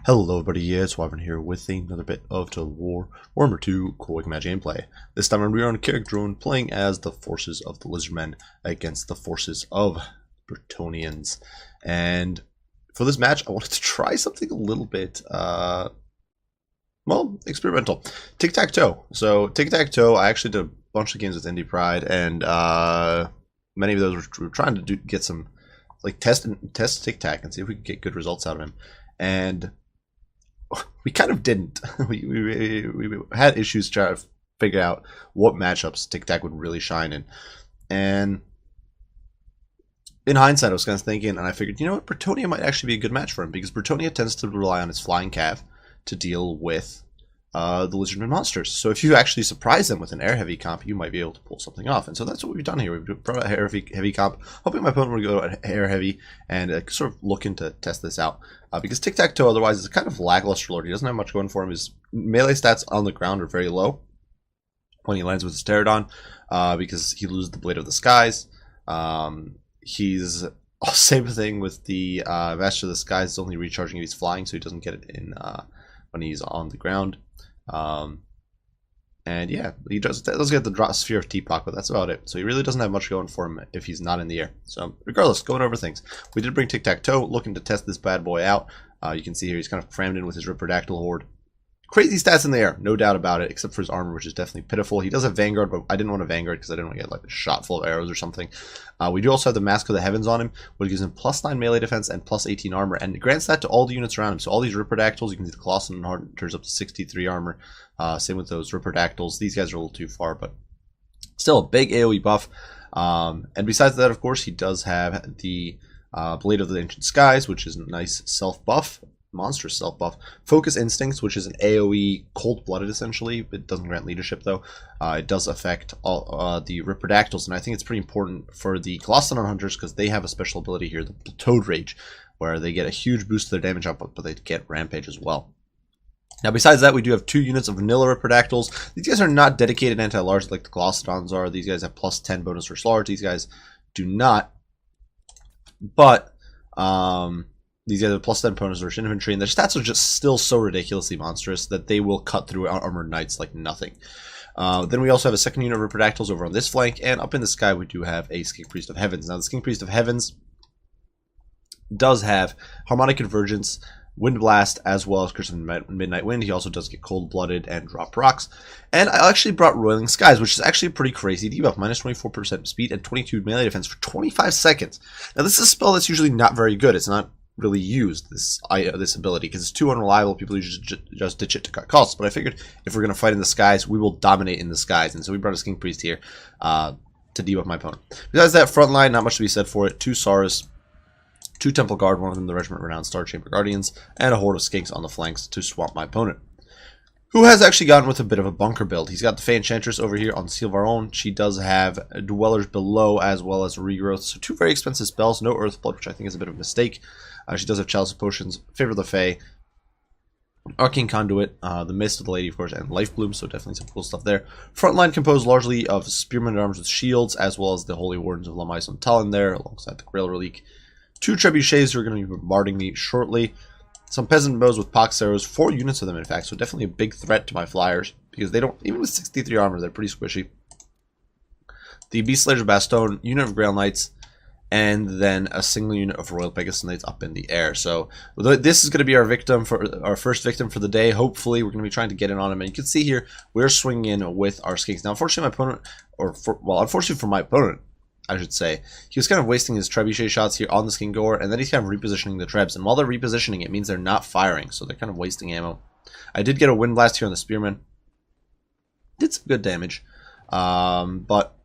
Hello everybody, it's Wyvern here with another bit of Total War Warhammer 2 Quick Match gameplay. This time we are on a character drone playing as the forces of the Lizardmen against the forces of Bretonnians. And for this match I wanted to try something a little bit, well, experimental. Tic-Tac-Toe. So Tic-Tac-Toe, I actually did a bunch of games with Indie Pride, and many of those were trying to get some, like, test Tic-Tac and see if we could get good results out of him. And we kind of didn't. we had issues trying to figure out what matchups Tic-Tac would really shine in. And in hindsight, I was kind of thinking, and I figured, you know what, Bretonnia might actually be a good match for him, because Bretonnia tends to rely on its flying cav to deal with the Lizardman monsters. So if you actually surprise them with an air heavy comp, you might be able to pull something off. And so that's what we've done here. We've brought out air heavy comp, hoping my opponent would go at air heavy and sort of looking to test this out. Because Tic-Tac-Toe otherwise is a kind of lackluster lord. He doesn't have much going for him. His melee stats on the ground are very low when he lands with his pterodon, because he loses the Blade of the Skies. He's same thing with the Master of the Skies. It's only recharging if he's flying, so he doesn't get it in when he's on the ground. And yeah, he does get the drop sphere of Tiq-Taq, but that's about it. So he really doesn't have much going for him if he's not in the air. So regardless, going over things, we did bring Tic-Tac-Toe, looking to test this bad boy out. You can see here he's kind of crammed in with his Ripterdactyl horde. Crazy stats in the air, no doubt about it, except for his armor, which is definitely pitiful. He does have Vanguard, but I didn't want a Vanguard because I didn't want to get like a shot full of arrows or something. We do also have the Mask of the Heavens on him, which gives him +9 melee defense and +18 armor, and grants that to all the units around him. So all these Ripterdactyls, you can see the Colossus and Hunters up to 63 armor. Same with those Ripterdactyls. These guys are a little too far, but still a big AoE buff. And besides that, of course, he does have the Blade of the Ancient Skies, which is a nice self-buff. Monstrous self-buff. Focus Instincts, which is an AoE cold-blooded essentially. It doesn't grant leadership though. It does affect all the Ripterdactyls, and I think it's pretty important for the Colossus Hunters because they have a special ability here, the Toad Rage, where they get a huge boost to their damage output, but they get Rampage as well. Now, besides that, we do have 2 units of vanilla Ripterdactyls. These guys are not dedicated anti-large like the Colossodons are. These guys have +10 bonus for large. These guys do not. But these guys have +10 bonus versus infantry, and their stats are just still so ridiculously monstrous that they will cut through armored knights like nothing. Then we also have a second unit of Ripterdactyls over on this flank, and up in the sky we do have a Skink Priest of Heavens. Now, the Skink Priest of Heavens does have Harmonic Convergence, Wind Blast, as well as Curse of Midnight Wind. He also does get Cold-Blooded and drop rocks. And I actually brought Roiling Skies, which is actually a pretty crazy debuff. -24% speed and 22 melee defense for 25 seconds. Now, this is a spell that's usually not very good. It's not really used, this ability, because it's too unreliable. People usually just ditch it to cut costs. But I figured if we're going to fight in the skies, we will dominate in the skies. And so we brought a Skink Priest here to debuff my opponent. Besides that, front line, not much to be said for it. 2 Saurus, 2 Temple Guard, one of them the Regiment Renowned Star Chamber Guardians, and a horde of Skinks on the flanks to swamp my opponent, who has actually gotten with a bit of a bunker build. He's got the Fey Enchantress over here on Seal of Our Own. She does have Dwellers Below as well as Regrowth, so 2 very expensive spells. No Earthblood, which I think is a bit of a mistake. She does have Chalice of Potions, Favor of the Fae, Arcane Conduit, the Mist of the Lady, of course, and Life Bloom, so definitely some cool stuff there. Frontline composed largely of Spearmen at Arms with shields, as well as the Holy Wardens of Lamais and Talon there, alongside the Grail Relique. 2 Trebuchets who are going to be bombarding me shortly. Some Peasant Bows with Pox Arrows, 4 units of them in fact, so definitely a big threat to my flyers, because they don't, even with 63 armor, they're pretty squishy. The Beast Slayers of Bastogne, unit of Grail Knights, and then a single unit of Royal Pegasus Knights up in the air. So this is going to be our victim for our first victim for the day. Hopefully, we're going to be trying to get in on him. And you can see here, we're swinging in with our Skinks. Now, unfortunately, my opponent, unfortunately for my opponent, I should say, he was kind of wasting his trebuchet shots here on the Skingor, and then he's kind of repositioning the Trebs. And while they're repositioning, it means they're not firing, so they're kind of wasting ammo. I did get a Wind Blast here on the Spearman. Did some good damage, but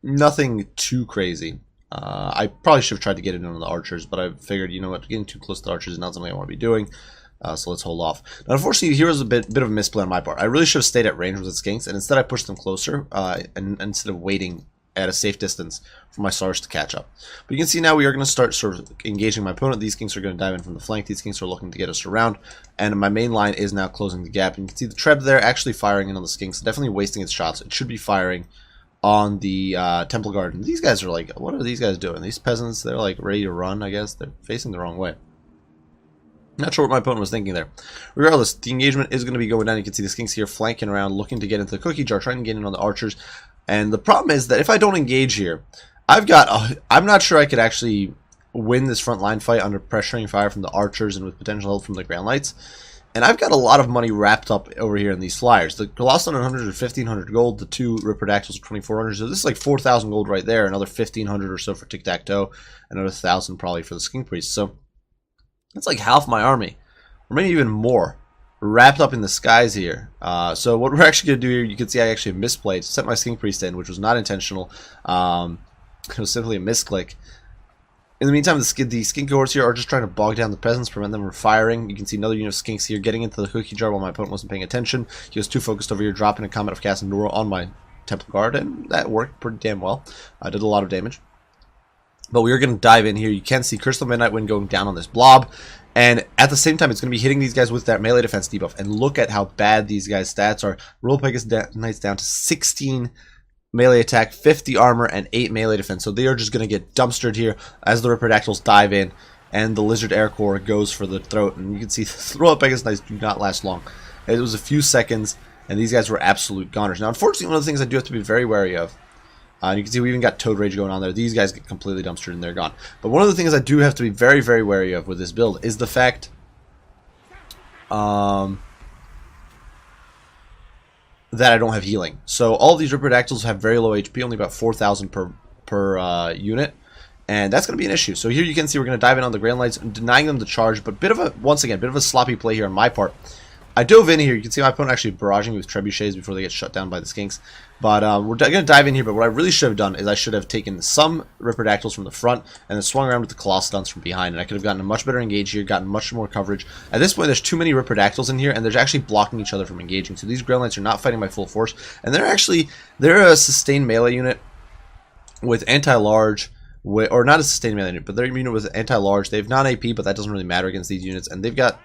nothing too crazy. I probably should have tried to get in on the archers, but I figured, you know what, getting too close to the archers is not something I want to be doing, so let's hold off. Now, unfortunately, here was a bit of a misplay on my part. I really should have stayed at range with the Skinks, and instead I pushed them closer, and instead of waiting at a safe distance for my Saurus to catch up. But you can see now we are going to start sort of engaging my opponent. These Skinks are going to dive in from the flank. These Skinks are looking to get us around, and my main line is now closing the gap. And you can see the Treb there actually firing in on the Skinks, definitely wasting its shots. It should be firing on the Temple Guard. And these guys are like, what are these guys doing? These peasants, they're like ready to run, I guess. They're facing the wrong way. Not sure what my opponent was thinking there. Regardless, the engagement is going to be going down. You can see the skinks here flanking around, looking to get into the cookie jar, trying to get in on the archers. And the problem is that if I don't engage here, I'm not sure I could actually win this front line fight under pressuring fire from the archers and with potential help from the Grand Lights. And I've got a lot of money wrapped up over here in these flyers. The Colossus 100 are 1,500 gold. The two Riperdactyls are 2,400. So this is like 4,000 gold right there. Another 1,500 or so for Tiq-Taq, another 1,000 probably for the Skink Priest. So that's like half my army, or maybe even more, wrapped up in the skies here. So what we're actually going to do here, you can see I actually misplayed, set my Skink Priest in, which was not intentional. It was simply a misclick. In the meantime, the skink cohorts here are just trying to bog down the peasants, prevent them from firing. You can see another unit of skinks here getting into the cookie jar while my opponent wasn't paying attention. He was too focused over here, dropping a Comet of Cassandora on my Temple Guard, and that worked pretty damn well. I did a lot of damage. But we are going to dive in here. You can see Crystal Midnight Wind going down on this blob. And at the same time, it's going to be hitting these guys with that melee defense debuff. And look at how bad these guys' stats are. Royal Pegasus Knights down to 16 melee attack, 50 armor, and 8 melee defense. So they are just going to get dumpstered here as the Riperdactyls dive in. And the Lizard Air Corps goes for the throat. And you can see the Royal Pegasus Knights do not last long. It was a few seconds, and these guys were absolute goners. Now, unfortunately, one of the things I do have to be very wary of, you can see we even got Toad Rage going on there. These guys get completely dumpstered and they're gone. But one of the things I do have to be very, very wary of with this build is the fact that I don't have healing. So all of these Riperdactyls have very low HP, only about 4,000 per unit. And that's going to be an issue. So here you can see we're going to dive in on the Grand Lights, denying them the charge. But once again, bit of a sloppy play here on my part. I dove in here. You can see my opponent actually barraging me with trebuchets before they get shut down by the skinks. But we're going to dive in here. But what I really should have done is I should have taken some Riperdactyls from the front and then swung around with the Colossodons from behind. And I could have gotten a much better engage here, gotten much more coverage. At this point, there's too many Riperdactyls in here, and they're actually blocking each other from engaging. So these Grand Lights are not fighting by full force. And they're a sustained melee unit with anti-large. Or not a sustained melee unit, but they're a unit with anti-large. They have non-AP, but that doesn't really matter against these units. And they've got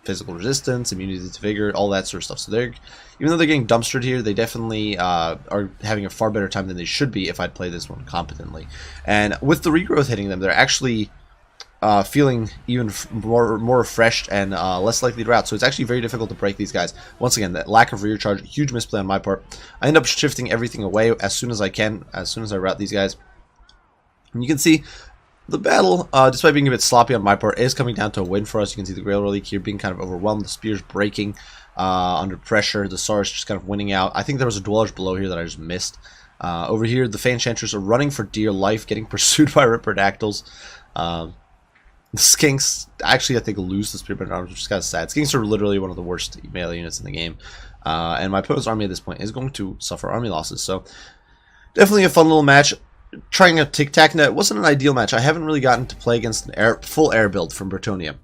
physical resistance, immunity to vigor, all that sort of stuff. So even though they're getting dumpstered here, they definitely are having a far better time than they should be if I'd play this one competently. And with the regrowth hitting them, they're actually feeling even more refreshed and less likely to rout. So it's actually very difficult to break these guys. Once again, that lack of rear charge, huge misplay on my part. I end up shifting everything away as soon as I can, as soon as I rout these guys. And you can see the battle, despite being a bit sloppy on my part, is coming down to a win for us. You can see the Grail Relic here being kind of overwhelmed. The spears breaking under pressure. The Saurus just kind of winning out. I think there was a Dwellers below here that I just missed. Over here, the Fanchantress are running for dear life, getting pursued by Riperdactyls. The Skinks, actually, I think, lose the Spearman Arms, which is kind of sad. Skinks are literally one of the worst melee units in the game. And my opponent's army at this point is going to suffer army losses. So, definitely a fun little match. Trying a Tiq-Taq net wasn't an ideal match. I haven't really gotten to play against an full air build from Bretonnia.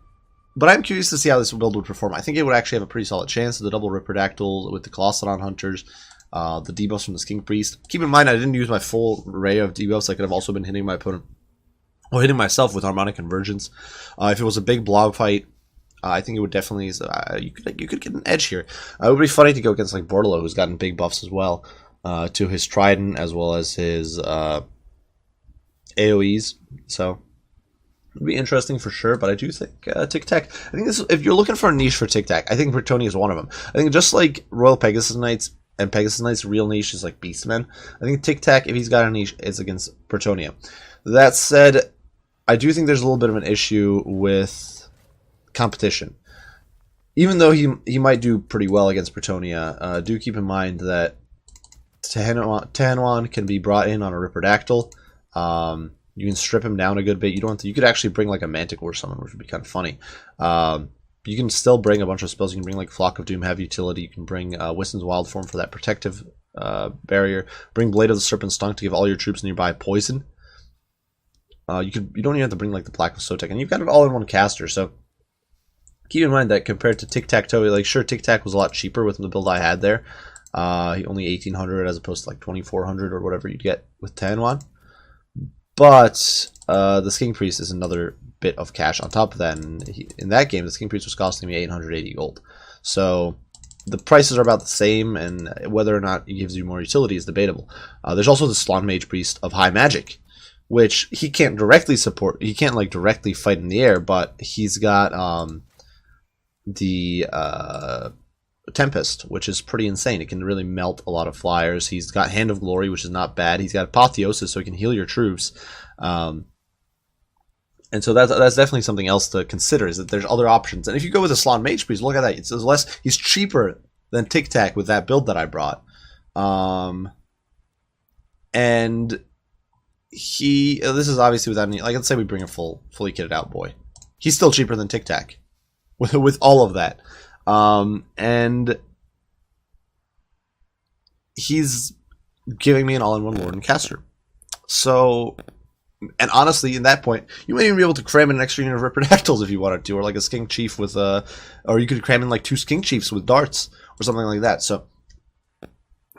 But I'm curious to see how this build would perform. I think it would actually have a pretty solid chance. The double Riperdactyl with the Colossodon Hunters, the debuffs from the Skink Priest. Keep in mind, I didn't use my full array of debuffs. I could have also been hitting my opponent, or hitting myself with Harmonic Convergence. If it was a big blob fight, I think it would definitely, you could get an edge here. It would be funny to go against like Bordello, who's gotten big buffs as well, to his Trident as well as his AoEs, so it'd be interesting for sure. But I do think Tiq-Taq, I think this, if you're looking for a niche for Tiq-Taq, I think Bretonnia is one of them. I think just like Royal Pegasus Knights and Pegasus Knights' real niche is like Beastmen, I think Tiq-Taq, if he's got a niche, it's against Bretonnia. That said, I do think there's a little bit of an issue with competition. Even though he might do pretty well against Bretonnia, do keep in mind that Tanwan can be brought in on a Riperdactyl. You can strip him down a good bit. You don't have to, you could actually bring like a Manticore or someone, which would be kind of funny. You can still bring a bunch of spells. You can bring like Flock of Doom, have utility. You can bring Wiston's Wild Form for that protective barrier. Bring Blade of the Serpent Stunk to give all your troops nearby poison. You don't even have to bring like the Black of Sotek, and you've got it all in one caster. So keep in mind that compared to Tiq-Taq, like sure, Tiq-Taq was a lot cheaper with the build I had there. Only 1,800 as opposed to like 2,400 or whatever you'd get with Tanwan. But the Skink Priest is another bit of cash on top of that. And in that game, the Skink Priest was costing me 880 gold. So the prices are about the same, and whether or not it gives you more utility is debatable. There's also the Slaughter Mage Priest of High Magic, which he can't directly support. He can't like directly fight in the air, but he's got the Tempest, which is pretty insane. It can really melt a lot of flyers. He's got Hand of Glory, which is not bad. He's got Apotheosis, so he can heal your troops. And so that's definitely something else to consider, is that there's other options. And if you go with a Slann Mage Priest, look at that. It's less. He's cheaper than Tiq-Taq with that build that I brought. And this is obviously without any, like, let's say we bring a fully kitted out boy. He's still cheaper than Tiq-Taq with all of that. And he's giving me an all-in-one Lord and Caster. So, and honestly, in that point, you might even be able to cram in an extra unit of Ripperdactyls if you wanted to, or like a Skink Chief with or you could cram in like 2 Skink Chiefs with darts or something like that. So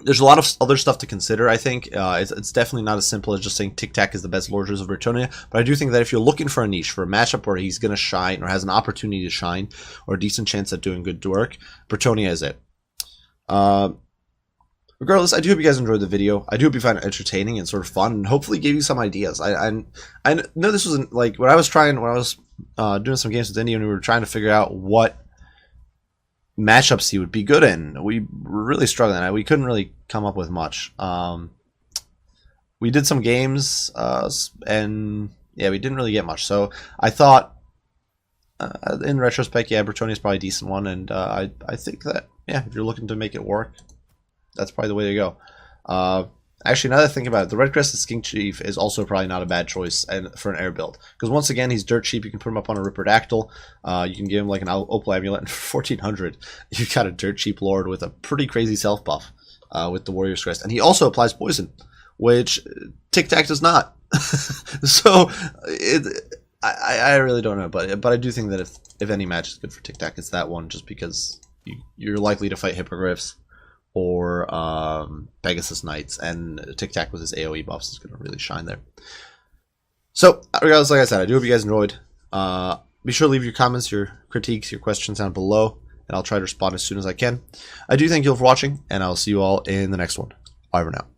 there's a lot of other stuff to consider, I think. It's definitely not as simple as just saying Tiq-Taq is the best Lords of Bretonnia, but I do think that if you're looking for a niche, for a matchup where he's going to shine, or has an opportunity to shine, or a decent chance at doing good work, Bretonnia is it. Regardless, I do hope you guys enjoyed the video. I do hope you found it entertaining and sort of fun, and hopefully gave you some ideas. I know this wasn't, like, when I was doing some games with Indy and we were trying to figure out what matchups he would be good in, we were really struggling. We couldn't really come up with much. We did some games, and yeah, we didn't really get much. So I thought, in retrospect, yeah, Bretonnia is probably a decent one, and I think that, yeah, if you're looking to make it work, that's probably the way to go. Actually, now that I think about it, the Red Crested Skink Chief is also probably not a bad choice for an air build. Because once again, he's dirt cheap. You can put him up on a Ripperdactyl. You can give him like an Opal Amulet, and for 1400, you've got a dirt cheap Lord with a pretty crazy self buff with the Warrior's Crest. And he also applies poison, which Tiq-Taq does not. So, I really don't know. But I do think that if any match is good for Tiq-Taq, it's that one, just because you're likely to fight Hippogriffs or Pegasus Knights, and Tiq-Taq with his AoE buffs is going to really shine there. So, regardless, like I said, I do hope you guys enjoyed. Be sure to leave your comments, your critiques, your questions down below, and I'll try to respond as soon as I can. I do thank you all for watching, and I'll see you all in the next one. Bye for now.